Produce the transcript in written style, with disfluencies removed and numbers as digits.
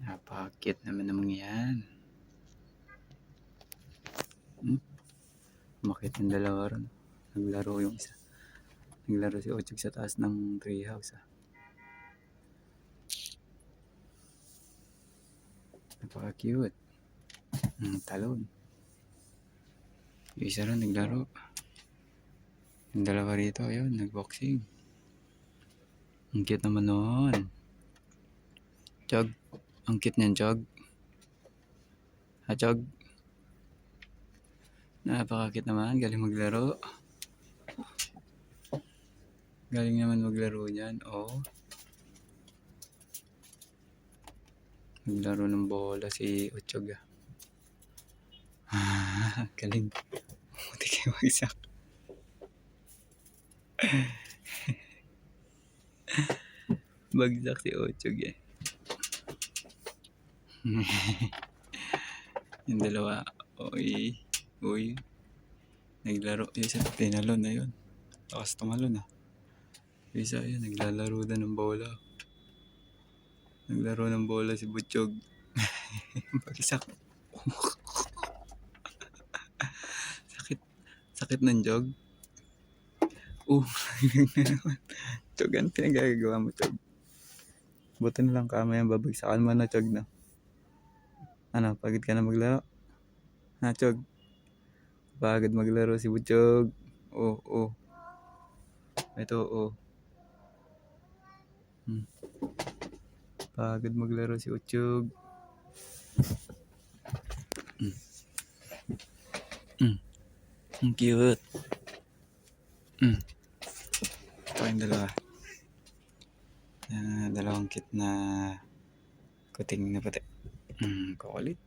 Napaka-cute naman ng mga yan. Umakyat ng dalawa ron. Naglaro yung isa. Naglaro si Ochog sa taas ng treehouse. Napaka-cute. Talon. Yung isa ron naglaro. Yung dalawa rito, ayun, nagboxing. Ang cute naman noon. Chog. Ang cute niyan, Chog. Ha, Chog? Napaka-cute naman. Galing maglaro. Galing naman maglaro niyan. Oh. Naglaro ng bola si Ochog. Galing. Buti kayo mag-isak. Bagsak si Ochog eh. Yung dalawa, uy, naglaro. Yung isa, tinalon na yun. Lakas tumalon ah. Yung isa, yun, naglalaro na ng bola. Naglaro ng bola si Butchog. Pag-isak. Sakit ng jog. Chog, ano pinagagawa mo, Chog? Buti na lang kamay ang babagsakan mo na, Chog, na. Ano, pagod ka na maglaro? Ha, Chog? Pagod maglaro si Butchog. Oh. Ito. Pagod maglaro si Butchog. Ang cute. Ito yung dalawa. Dalawang cute na kuting na puti. Kukulit.